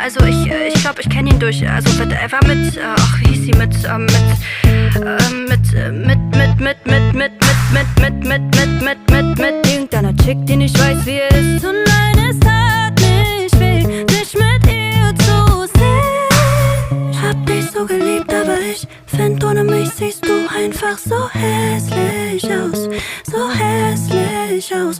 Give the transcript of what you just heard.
Also ich glaube, ich kenne ihn durch, also er war mit, ach, wie hieß sie, mit irgendeiner Chick, die nicht weiß, wie er ist. Und nein, es tat nicht weh, dich mit ihr zu sehen. Ich hab dich so geliebt, aber ich find, ohne mich siehst du einfach so hässlich aus, so hässlich aus.